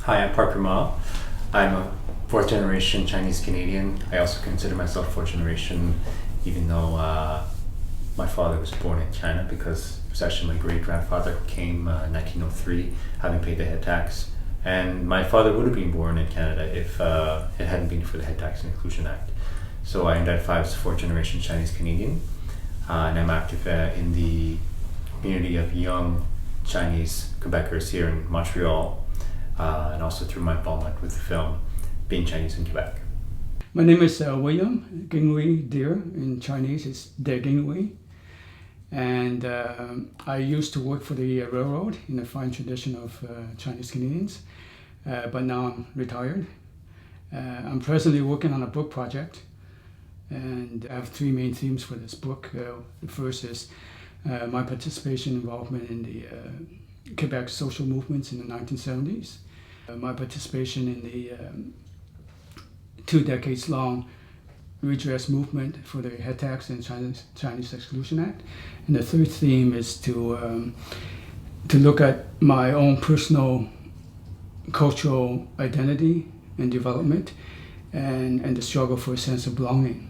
Hi, I'm Parker Ma. I'm a fourth generation Chinese Canadian. I also consider myself fourth generation, even though my father was born in China, because it was actually my great grandfather who came in 1903, having paid the head tax. And my father would have been born in Canada if it hadn't been for the Head Tax and Exclusion Act. So I identify as fourth generation Chinese Canadian, and I'm active in the community of young Chinese-Quebecers here in Montreal, and also through my involvement with the film Being Chinese in Quebec. My name is William. Ging Wee Dere in Chinese is De Ging Wee. And I used to work for the railroad in the fine tradition of Chinese Canadians, but now I'm retired. I'm presently working on a book project, and I have three main themes for this book. The first is my participation involvement in the Quebec social movements in the 1970s, my participation in the 2 decades long Redress Movement for the Head Tax and Chinese Exclusion Act. And the third theme is to look at my own personal cultural identity and development and the struggle for a sense of belonging.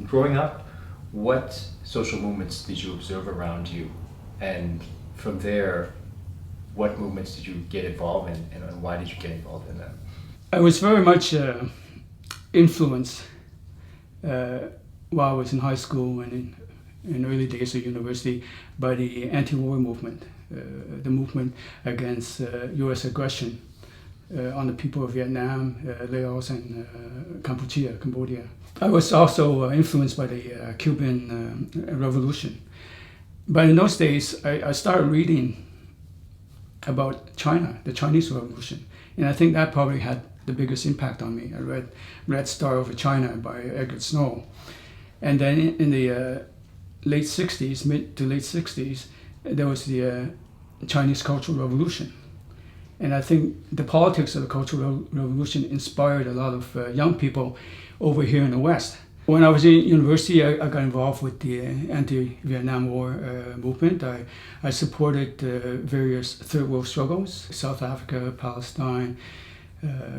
Growing up, what social movements did you observe around you? And from there, what movements did you get involved in, and why did you get involved in them? I was very much influenced while I was in high school and in early days of university by the anti-war movement, the movement against U.S. aggression on the people of Vietnam, Laos, and Cambodia. I was also influenced by the Cuban Revolution. But in those days, I started reading about China, the Chinese Revolution, and I think that probably had the biggest impact on me. I read Red Star Over China by Edgar Snow. And then in the late 60s, mid to late 60s, there was the Chinese Cultural Revolution. And I think the politics of the Cultural Revolution inspired a lot of young people over here in the West. When I was in university, I got involved with the anti-Vietnam War movement. I supported various third world struggles, South Africa, Palestine,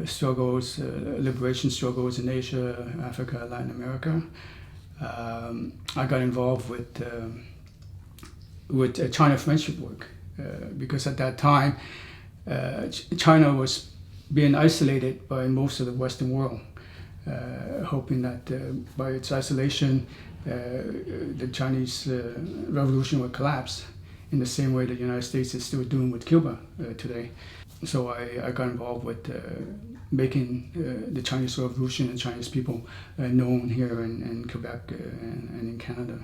struggles, liberation struggles in Asia, Africa, Latin America. I got involved with China friendship work because at that time China was being isolated by most of the Western world, hoping that by its isolation the Chinese Revolution would collapse in the same way the United States is still doing with Cuba today. So I got involved with making the Chinese Revolution and Chinese people known here in Quebec and in Canada.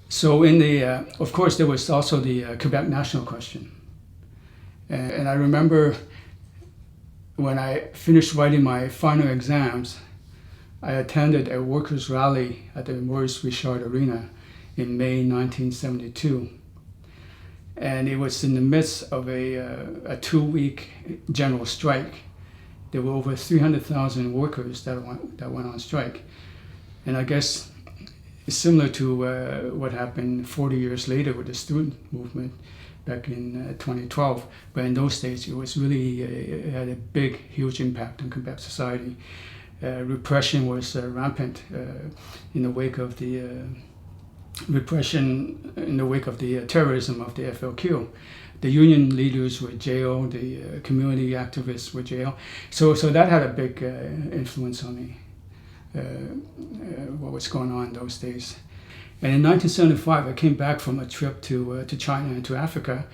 So of course, there was also the Quebec national question. And I remember when I finished writing my final exams, I attended a workers' rally at the Maurice Richard Arena in May 1972. And it was in the midst of a 2-week general strike. There were over 300,000 workers that went on strike. And I guess it's similar to what happened 40 years later with the student movement back in 2012. But in those days, it was really, it had a big, huge impact on Quebec society. Repression was rampant in the wake of the terrorism of the FLQ. The union leaders were jailed, the community activists were jailed. So that had a big influence on me, what was going on in those days. And in 1975, I came back from a trip to China and to Africa,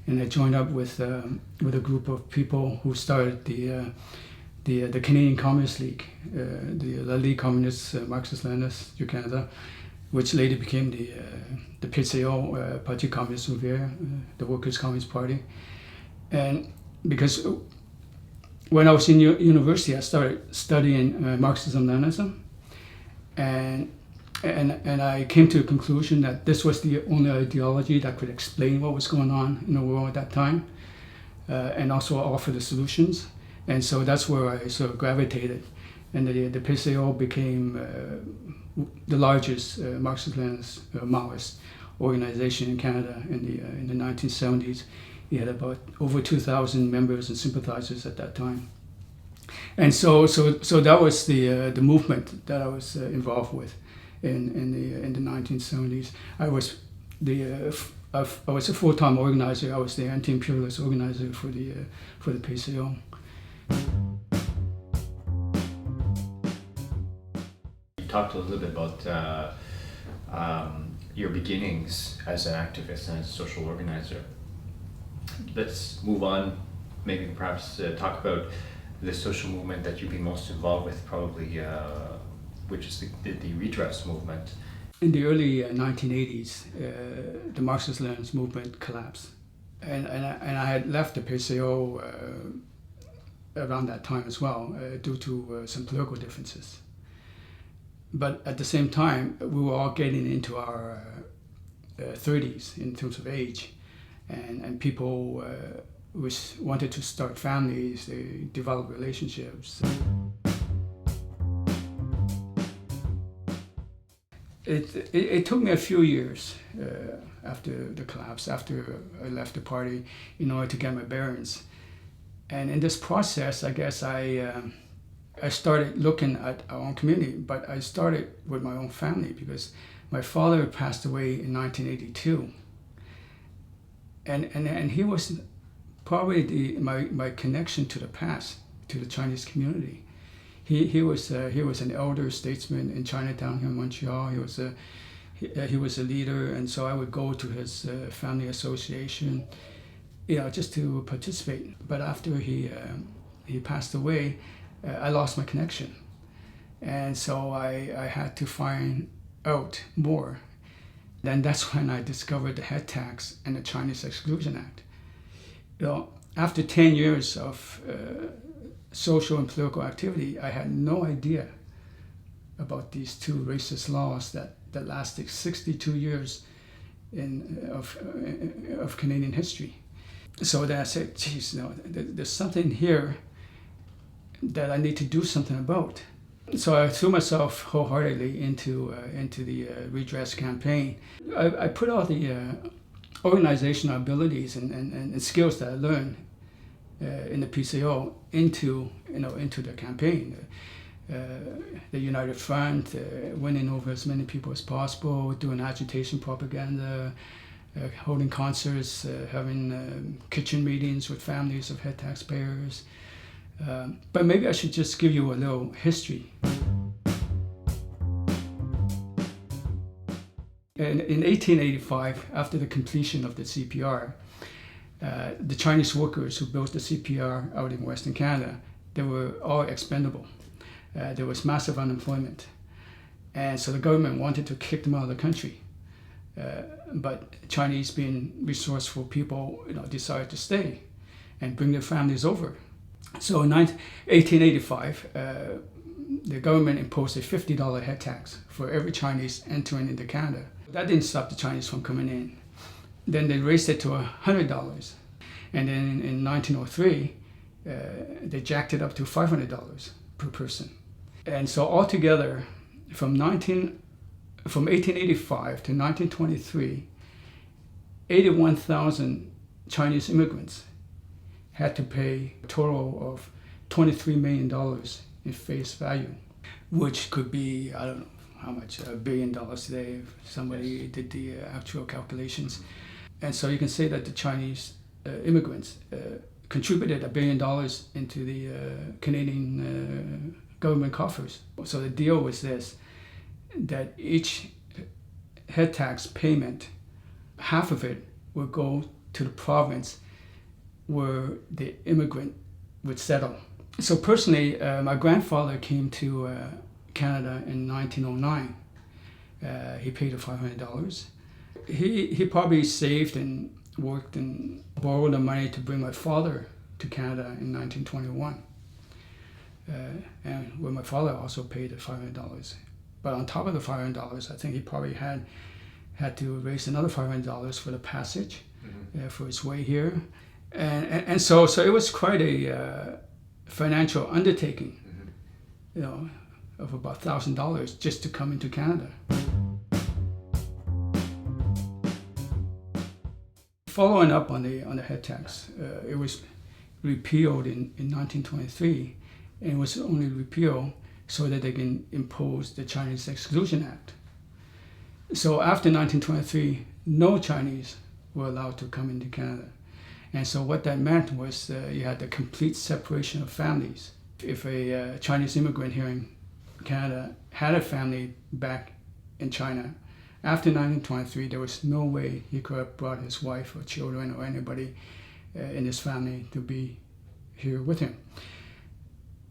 and I joined up with a group of people who started the Canadian Communist League, the La Ligue Communiste Marxiste-Leniniste du Canada, which later became the PCO, Parti Communiste Ouvrier, the Workers' Communist Party. And because when I was in university, I started studying Marxism-Leninism, and I came to a conclusion that this was the only ideology that could explain what was going on in the world at that time, and also offer the solutions. And so that's where I sort of gravitated. And the PCO became the largest Marxist-Leninist Maoist organization in Canada in the 1970s. He had about over 2,000 members and sympathizers at that time. And so that was the movement that I was involved with in the 1970s. I was a full-time organizer. I was the anti-imperialist organizer for the PCO. You talked a little bit about your beginnings as an activist and as a social organizer. Let's move on. Maybe perhaps talk about the social movement that you've been most involved with, probably, which is the Redress Movement. In the early 1980s, the Marxist-Leninist movement collapsed, and I had left the PCO around that time as well, due to some political differences. But at the same time, we were all getting into our 30s in terms of age, and people wanted to start families, they develop relationships. It took me a few years after the collapse, after I left the party, in order to get my bearings. And in this process, I guess I started looking at our own community, but I started with my own family because my father passed away in 1982. And he was probably my connection to the past, to the Chinese community. He was an elder statesman in Chinatown here in Montreal. He was a leader, and so I would go to his family association, just to participate. But after he passed away, I lost my connection, and so I had to find out more. Then that's when I discovered the head tax and the Chinese Exclusion Act. After 10 years of social and political activity, I had no idea about these two racist laws that lasted 62 years of Canadian history. So then I said, geez, there's something here that I need to do something about. So I threw myself wholeheartedly into the redress campaign. I put all the organizational abilities and skills that I learned in the PCO into the campaign. The United Front, winning over as many people as possible, doing agitation propaganda, holding concerts, having kitchen meetings with families of head taxpayers. But maybe I should just give you a little history. In 1885, after the completion of the CPR, the Chinese workers who built the CPR out in Western Canada, they were all expendable. There was massive unemployment. And so the government wanted to kick them out of the country. But Chinese, being resourceful people, decided to stay and bring their families over. So in 1885, the government imposed a $50 head tax for every Chinese entering into Canada. That didn't stop the Chinese from coming in. Then they raised it to $100. And then in 1903, they jacked it up to $500 per person. And so altogether, from 1885 to 1923, 81,000 Chinese immigrants had to pay a total of $23 million in face value, which could be, I don't know how much, $1 billion today if somebody did the actual calculations. And so you can say that the Chinese immigrants contributed $1 billion into the Canadian government coffers. So the deal was this, that each head tax payment, half of it would go to the province where the immigrant would settle. So personally, my grandfather came to Canada in 1909. He paid the $500. He probably saved and worked and borrowed the money to bring my father to Canada in 1921. And where my father also paid the $500. But on top of the $500, I think he probably had to raise another $500 for the passage, for his way here. And so it was quite a financial undertaking, of about $1,000 just to come into Canada. following up on the head tax, it was repealed in 1923, and it was only repealed so that they can impose the Chinese Exclusion Act. So after 1923, no Chinese were allowed to come into Canada. And so what that meant was you had the complete separation of families. If a Chinese immigrant here in Canada had a family back in China, after 1923, there was no way he could have brought his wife or children or anybody in his family to be here with him.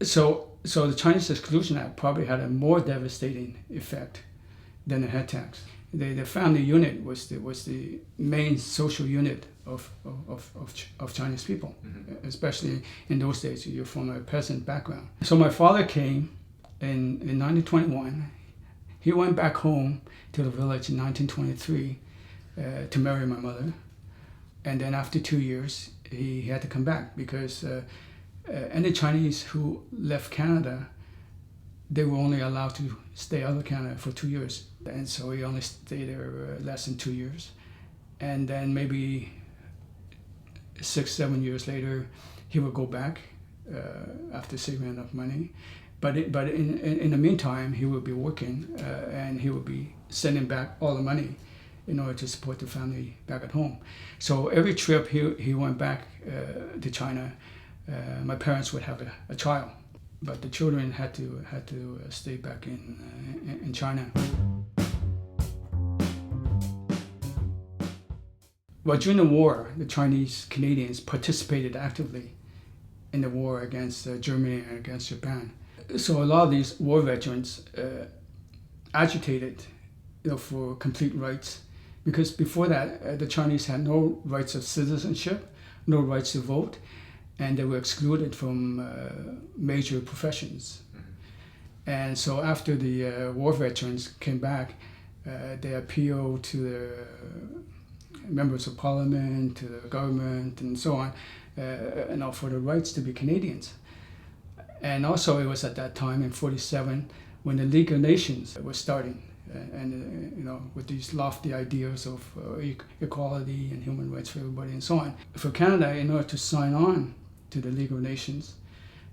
So the Chinese Exclusion Act probably had a more devastating effect than the head tax. The family unit was the main social unit of Chinese people, mm-hmm. especially in those days. You're from a peasant background. So my father came in 1921. He went back home to the village in 1923 to marry my mother, and then after 2 years he had to come back because any Chinese who left Canada, they were only allowed to stay out of Canada for 2 years. And so he only stayed there less than 2 years. And then maybe 6-7 years later, he would go back after saving enough money. But in the meantime, he would be working and he would be sending back all the money in order to support the family back at home. So every trip he went back to China, my parents would have a child. But the children had to stay back in China. Well, during the war, the Chinese Canadians participated actively in the war against Germany and against Japan. So a lot of these war veterans agitated, for complete rights, because before that, the Chinese had no rights of citizenship, no rights to vote, and they were excluded from major professions. Mm-hmm. And so after the war veterans came back, they appealed to the members of parliament, to the government, and so on, for the rights to be Canadians. And also it was at that time in 1947 when the League of Nations was starting, with these lofty ideas of equality and human rights for everybody and so on. For Canada, in order to sign on to the League of Nations,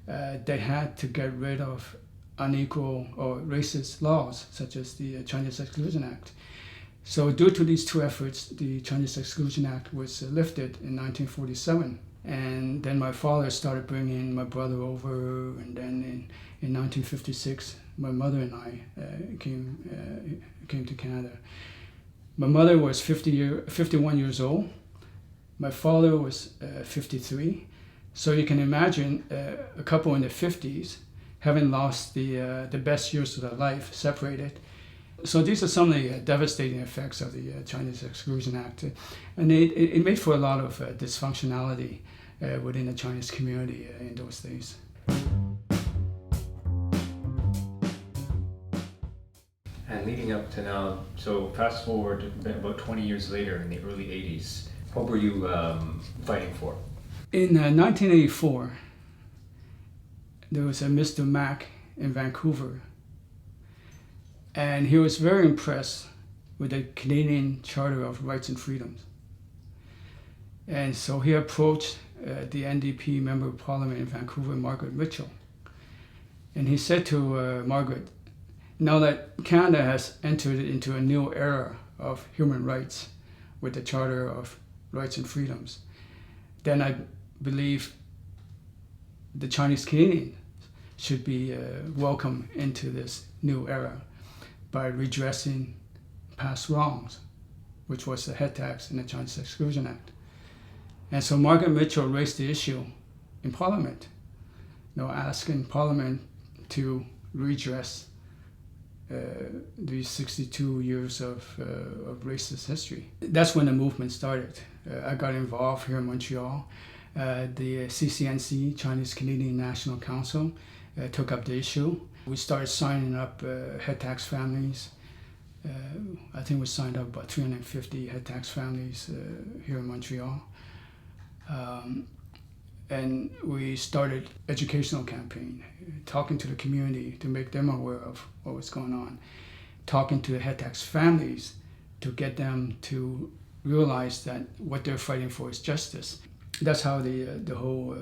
they had to get rid of unequal or racist laws, such as the Chinese Exclusion Act. So due to these two efforts, the Chinese Exclusion Act was lifted in 1947. And then my father started bringing my brother over, and then in 1956, my mother and I came to Canada. My mother was 51 years old. My father was 53. So you can imagine a couple in their 50s having lost the best years of their life, separated. So these are some of the devastating effects of the Chinese Exclusion Act. And it made for a lot of dysfunctionality within the Chinese community in those days. And leading up to now, so fast forward about 20 years later in the early 80s, what were you fighting for? In 1984, there was a Mr. Mack in Vancouver, and he was very impressed with the Canadian Charter of Rights and Freedoms. And so he approached the NDP Member of Parliament in Vancouver, Margaret Mitchell. And he said to Margaret, now that Canada has entered into a new era of human rights with the Charter of Rights and Freedoms, then I believe the Chinese Canadians should be welcomed into this new era by redressing past wrongs, which was the head tax and the Chinese Exclusion Act. And so Margaret Mitchell raised the issue in Parliament, asking Parliament to redress these 62 years of racist history. That's when the movement started. I got involved here in Montreal. The CCNC, Chinese Canadian National Council, took up the issue. We started signing up head tax families. I think we signed up about 350 head tax families here in Montreal. And we started educational campaign, talking to the community to make them aware of what was going on, talking to the head tax families to get them to realize that what they're fighting for is justice. That's how the whole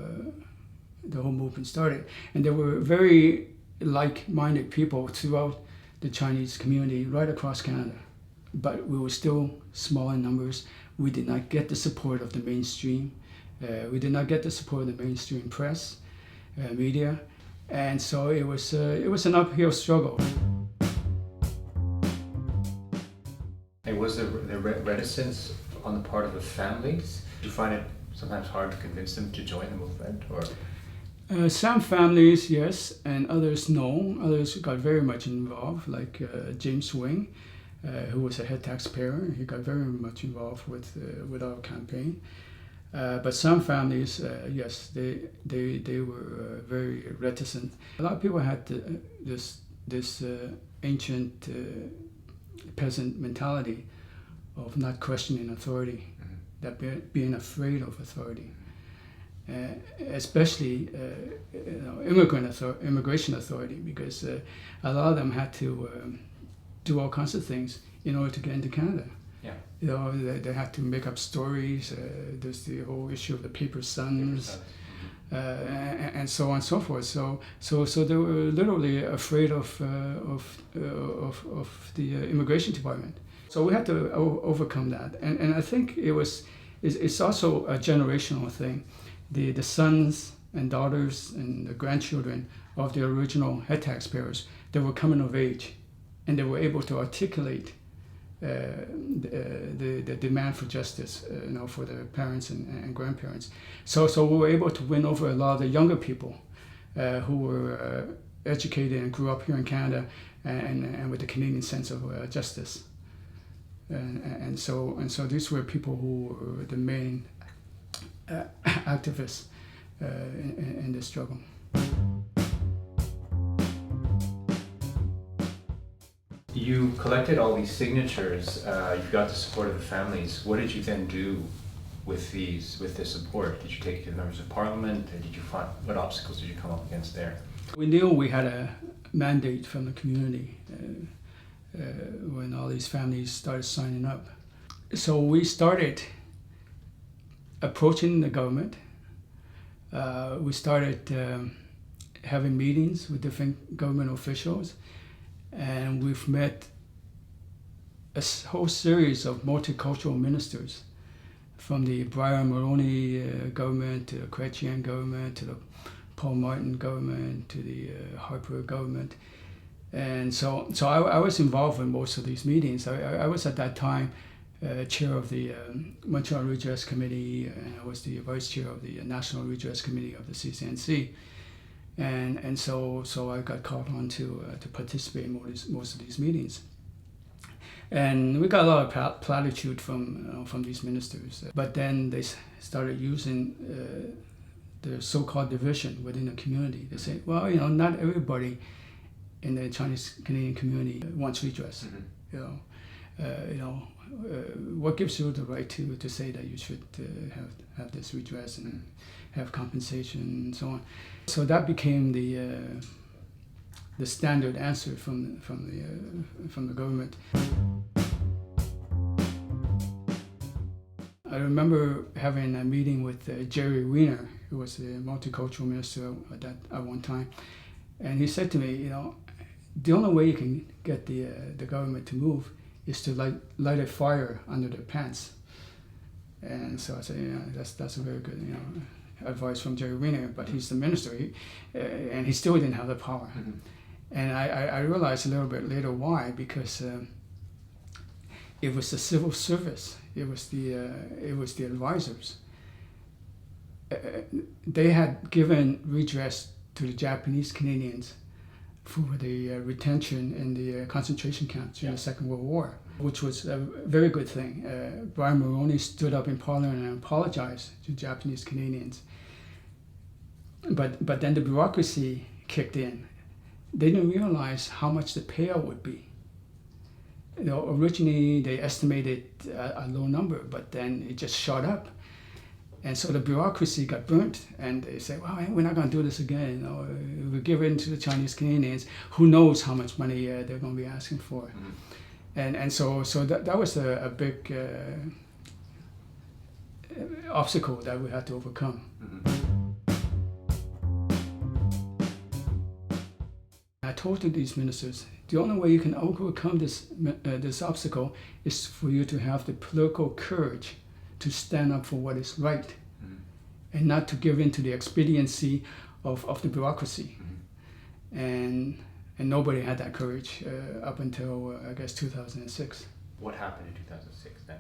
movement started, and there were very like-minded people throughout the Chinese community right across Canada. But we were still small in numbers. We did not get the support of the mainstream. We did not get the support of the mainstream press, media, and so it was an uphill struggle. And was there reticence on the part of the families? Did you find it sometimes hard to convince them to join the movement, or? Some families, yes, and others, no. Others got very much involved, like James Wing, who was a head taxpayer. He got very much involved with our campaign. But some families, yes, they were very reticent. A lot of people had this ancient peasant mentality of not questioning authority, that being afraid of authority. Especially immigration authority, because a lot of them had to do all kinds of things in order to get into Canada. Yeah. They had to make up stories. There's the whole issue of the paper sons, and so on and so forth. So they were literally afraid of the immigration department. So we had to overcome that, and I think it's also a generational thing. The sons and daughters and the grandchildren of the original head taxpayers, they were coming of age, and they were able to articulate the demand for justice, for their parents and grandparents. So we were able to win over a lot of the younger people who were educated and grew up here in Canada and with the Canadian sense of justice. And so these were people who were the main activists in this struggle. You collected all these signatures. You got the support of the families. What did you then do with this support? Did you take it to the members of parliament? Did you find, what obstacles did you come up against there? We knew we had a mandate from the community when all these families started signing up. So we started approaching the government. We started having meetings with different government officials, and we've met a whole series of multicultural ministers, from the Brian Mulroney government to the Chrétien government to the Paul Martin government to the Harper government. And so I was involved in most of these meetings. I was at that time chair of the Montreal Redress Committee, and I was the vice chair of the National Redress Committee of the CCNC. And so I got called on to participate in most of these meetings. And we got a lot of platitude from these ministers. But then they started using the so-called division within the community. They say, well, not everybody in the Chinese-Canadian community wants redress. What gives you the right to say that you should have this redress and have compensation and so on? So that became the standard answer from the government. I remember having a meeting with Jerry Weiner, who was the multicultural minister at one time, and he said to me, the only way you can get the government to move is to light a fire under their pants. And so I said, that's a very good advice from Jerry Weiner, but he's the minister, and he still didn't have the power. Mm-hmm. And I realized a little bit later why, because it was the civil service, it was the advisors. They had given redress to the Japanese Canadians for the retention in the concentration camps during the Second World War, which was a very good thing. Brian Mulroney stood up in Parliament and apologized to Japanese Canadians. But then the bureaucracy kicked in. They didn't realize how much the payout would be. Originally they estimated a low number, but then it just shot up. And so the bureaucracy got burnt, and they said, well, we're not going to do this again. We'll give in to the Chinese Canadians. Who knows how much money they're going to be asking for. Mm-hmm. And so that was a big obstacle that we had to overcome. I told to these ministers, the only way you can overcome this obstacle is for you to have the political courage to stand up for what is right, and not to give in to the expediency of the bureaucracy. And nobody had that courage up until, I guess, 2006. What happened in 2006 then?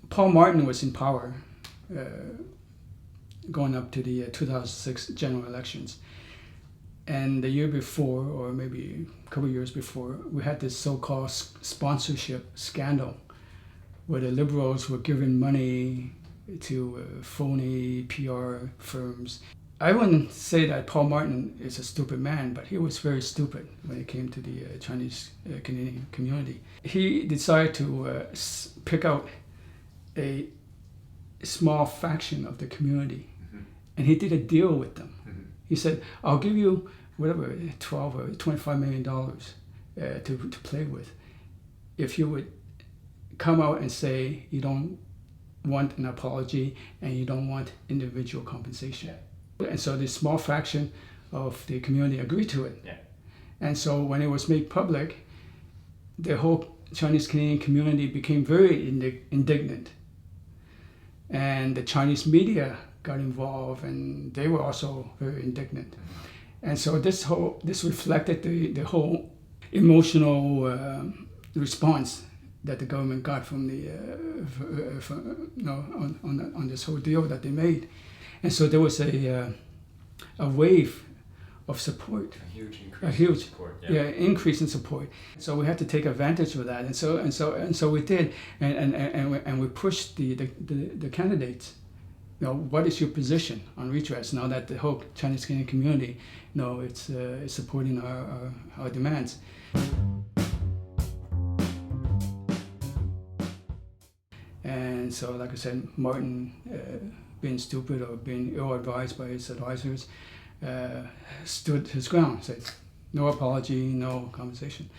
Paul Martin was in power going up to the 2006 general elections. And the year before, or maybe a couple of years before, we had this so-called sponsorship scandal where the Liberals were giving money to phony PR firms. I wouldn't say that Paul Martin is a stupid man, but he was very stupid when it came to the Chinese Canadian community. He decided to pick out a small faction of the community, and he did a deal with them. He said, I'll give you whatever, $12 or $25 million to play with if you would come out and say you don't want an apology and you don't want individual compensation. And so this small fraction of the community agreed to it. And so when it was made public, the whole Chinese Canadian community became very indignant. And the Chinese media got involved, and they were also very indignant. And so this reflected the whole emotional response that the government got from the on this whole deal that they made. And so there was a wave of support, a huge support, increase in support. So we had to take advantage of that, and so we did, and we pushed the candidates. What is your position on redress now that the whole Chinese Canadian community, it's supporting our demands. And so, like I said, Martin, being stupid or being ill-advised by his advisors, stood his ground, said no apology, no compensation.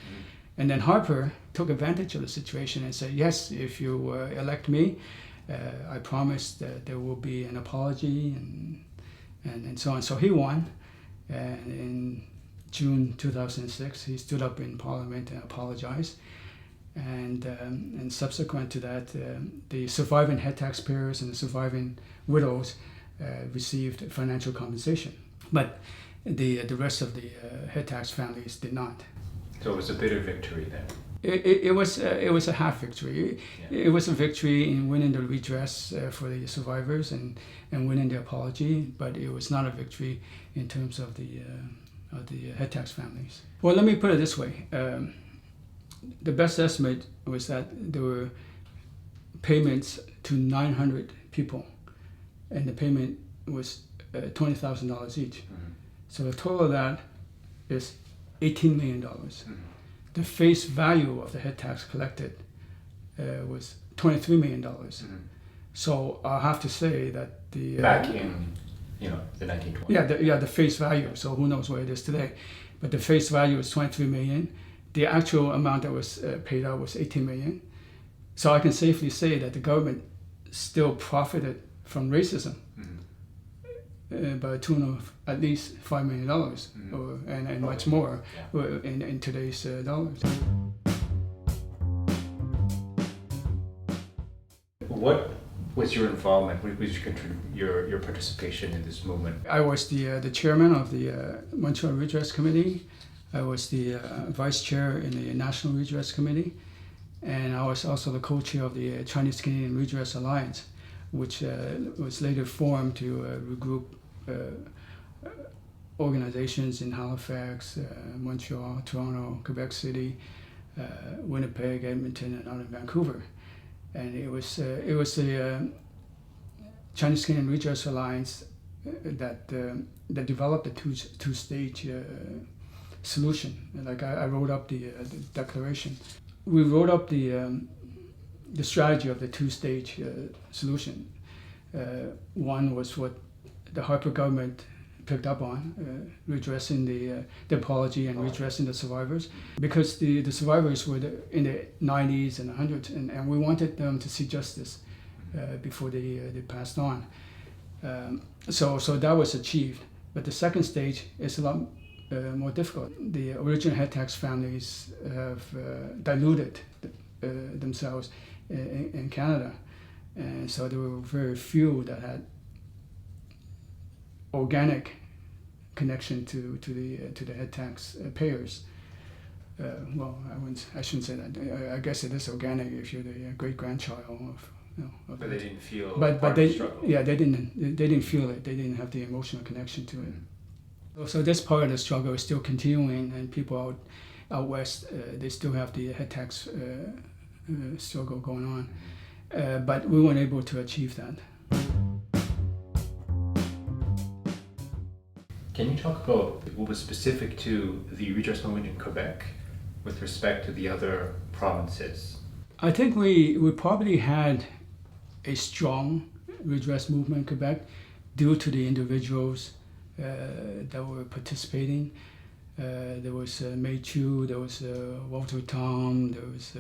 And then Harper took advantage of the situation and said, yes, if you elect me, I promise that there will be an apology and so on. So he won, and in June 2006, he stood up in Parliament and apologized. And subsequent to that, the surviving head taxpayers and the surviving widows received financial compensation, but the rest of the head tax families did not. So it was a bitter victory then. It was a half victory. It was a victory in winning the redress for the survivors and winning the apology, but it was not a victory in terms of the head tax families. Well, let me put it this way. The best estimate was that there were payments to 900 people, and the payment was $20,000 each. So the total of that is $18 million. The face value of the head tax collected was $23 million. So I'll have to say that the back in the 1920s. The face value. So who knows what it is today, but the face value is $23 million. The actual amount that was paid out was $18 million. So I can safely say that the government still profited from racism by a tune of at least $5 million, and much more in today's dollars. What was your involvement? What was your participation in this movement? I was the chairman of the Montreal Redress Committee. I was the vice chair in the National Redress Committee, and I was also the co-chair of the Chinese Canadian Redress Alliance, which was later formed to regroup organizations in Halifax, Montreal, Toronto, Quebec City, Winnipeg, Edmonton, and out in Vancouver. And it was the Chinese Canadian Redress Alliance that developed the two-stage solution. Like I wrote up the declaration. We wrote up the strategy of the two-stage solution. One was what the Harper government picked up on, redressing the apology and redressing the survivors, because the survivors were in the 90s and 100s, and we wanted them to see justice. before they passed on. So that was achieved. But the second stage is a lot more difficult. The original head tax families have diluted themselves in Canada, and so there were very few that had organic connection to the head tax payers. Well, I shouldn't say that. I guess it is organic if you're the great grandchild of. But they didn't feel but part they, of the struggle. Yeah, they didn't feel it. They didn't have the emotional connection to it. So this part of the struggle is still continuing, and people out west, they still have the head tax struggle going on. But we weren't able to achieve that. Can you talk about what was specific to the redress movement in Quebec with respect to the other provinces? I think we probably had a strong redress movement in Quebec due to the individuals that were participating. There was Mei Chu, there was Walter Tom, there was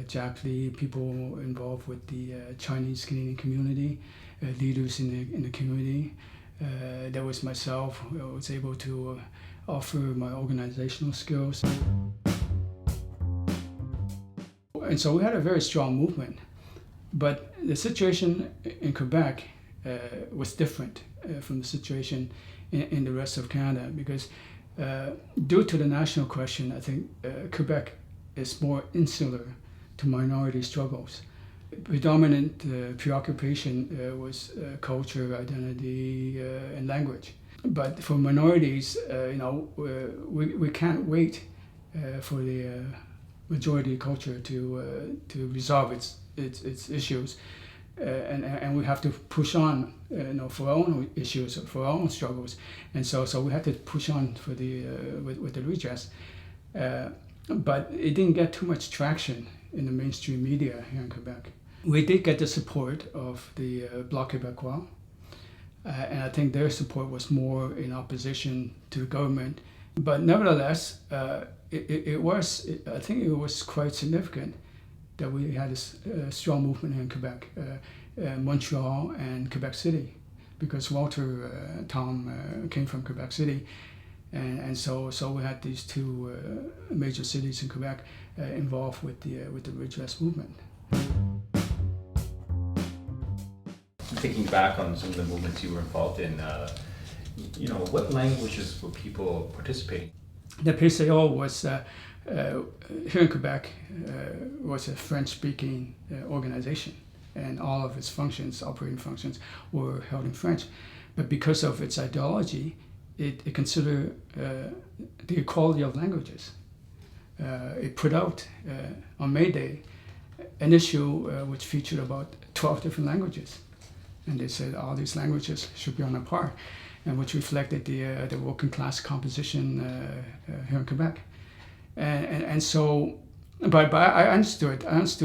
Jack Lee, people involved with the Chinese-Canadian community, leaders in the community. There was myself, I was able to offer my organizational skills. And so we had a very strong movement. But the situation in Quebec was different from the situation in the rest of Canada, because due to the national question, I think Quebec is more insular to minority struggles. Predominant preoccupation was culture, identity, and language. But for minorities, we can't wait for the majority culture to resolve its issues, and we have to push on, for our own issues, for our own struggles, and so we had to push on for the with the redress, but it didn't get too much traction in the mainstream media here in Quebec. We did get the support of the Bloc Québécois, and I think their support was more in opposition to the government, but nevertheless, I think it was quite significant that we had a strong movement in Quebec, Montreal and Quebec City, because Walter Tom came from Quebec City, and so we had these two major cities in Quebec involved with the redress movement. Thinking back on some of the movements you were involved in, what languages were people participating? The COCo was here in Quebec was a French-speaking organization, and all of its functions, operating functions, were held in French. But because of its ideology, it considered the equality of languages. It put out on May Day an issue which featured about 12 different languages, and they said all these languages should be on a par, and which reflected the working class composition here in Quebec. And so, but I understood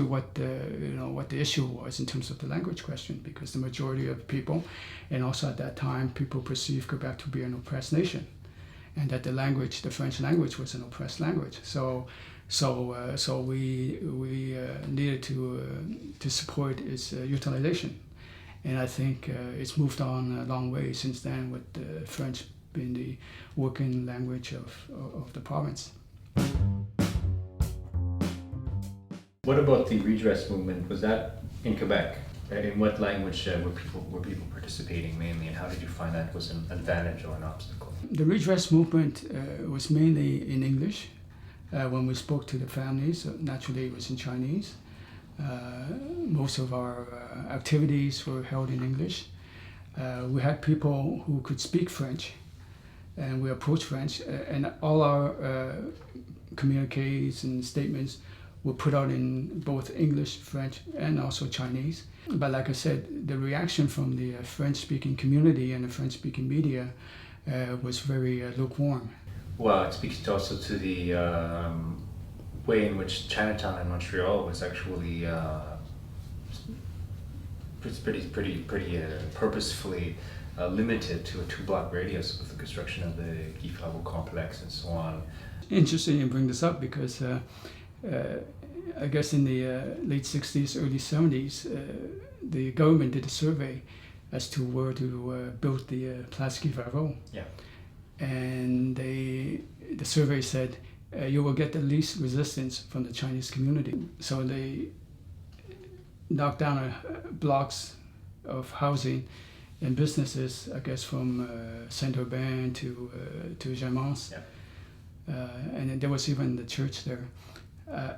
what the issue was in terms of the language question, because the majority of people, and also at that time, people perceived Quebec to be an oppressed nation, and that the French language was an oppressed language. So we needed to support its utilization, and I think it's moved on a long way since then, with the French being the working language of the province. What about the redress movement? Was that in Quebec? In what language were people participating mainly, and how did you find that was an advantage or an obstacle? The redress movement was mainly in English. When we spoke to the families, naturally it was in Chinese. Most of our activities were held in English. We had people who could speak French, and we approached French, and all our communiques and statements were put out in both English, French, and also Chinese. But like I said, the reaction from the French-speaking community and the French-speaking media was very lukewarm. Well, it speaks also to the way in which Chinatown and Montreal was actually pretty purposefully limited to a 2-block radius with the construction of the Guy complex and so on. Interesting you bring this up, because I guess in the late 60s, early 70s, the government did a survey as to where to build the Place Guy Favreau. Yeah. And the survey said you will get the least resistance from the Chinese community. So they knocked down blocks of housing and businesses, I guess, from Saint-Urbain to Jamance. Yeah. And then there was even the church there.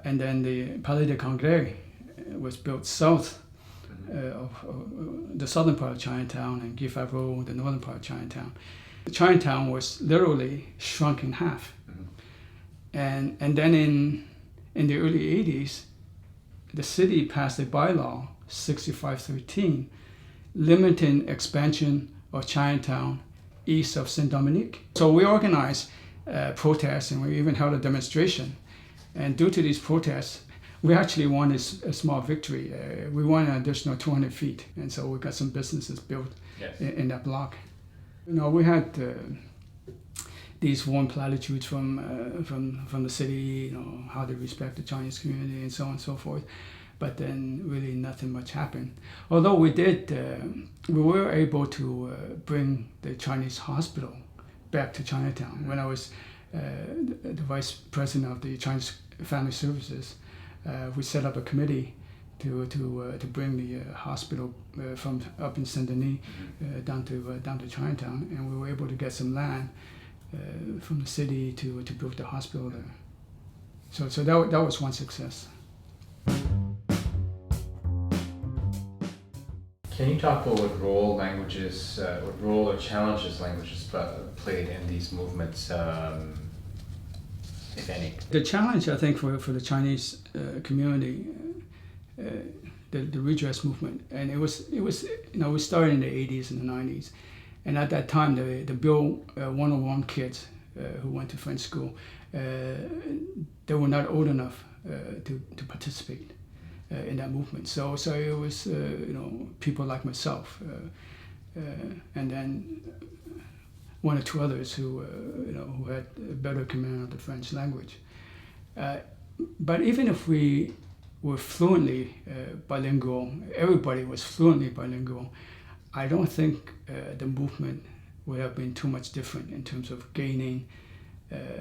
And then the Palais de Congrès was built south of the southern part of Chinatown, and Guy Favreau, the northern part of Chinatown. Chinatown was literally shrunk in half. And then in the early 80s, the city passed a bylaw, 6513, limiting expansion of Chinatown east of Saint-Dominique. So we organized protests, and we even held a demonstration. And due to these protests, we actually won a small victory. We won an additional 200 feet, and so we got some businesses built in that block. You know, we had these warm platitudes from the city, you know, how they respect the Chinese community and so on and so forth. But then really nothing much happened. Although we were able to bring the Chinese hospital back to Chinatown. When I was the vice president of the Chinese Family Services, we set up a committee to bring the hospital from up in Saint-Denis down to Chinatown, and we were able to get some land from the city to build the hospital there. So that was one success. Can you talk about what role or challenges languages played in these movements, if any? The challenge, I think, for the Chinese community, the Redress Movement, and it was you know, we started in the 80s and the 90s, and at that time the Bill 101 kids who went to French school, they were not old enough to participate in that movement. So it was you know, people like myself, and then one or two others who you know, who had a better command of the French language. But even if we were fluently bilingual, everybody was fluently bilingual, I don't think the movement would have been too much different in terms of gaining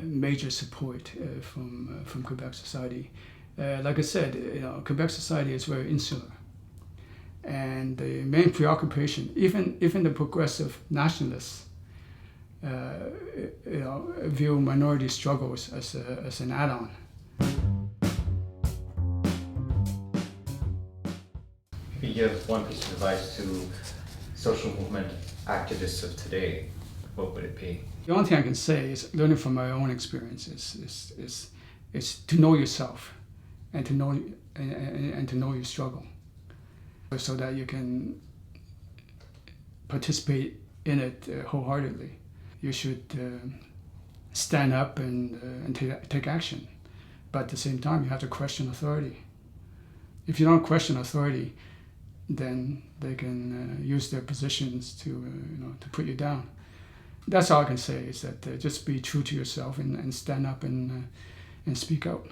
major support from Quebec society. Like I said, you know, Quebec society is very insular, and the main preoccupation, even the progressive nationalists, you know, view minority struggles as an add-on. If you give one piece of advice to social movement activists of today, what would it be? The only thing I can say is, learning from my own experience, is to know yourself, and to know your struggle, so that you can participate in it wholeheartedly. You should stand up and take action, but at the same time, you have to question authority. If you don't question authority, then they can use their positions to you know, to put you down. That's all I can say, is that just be true to yourself and stand up and speak out.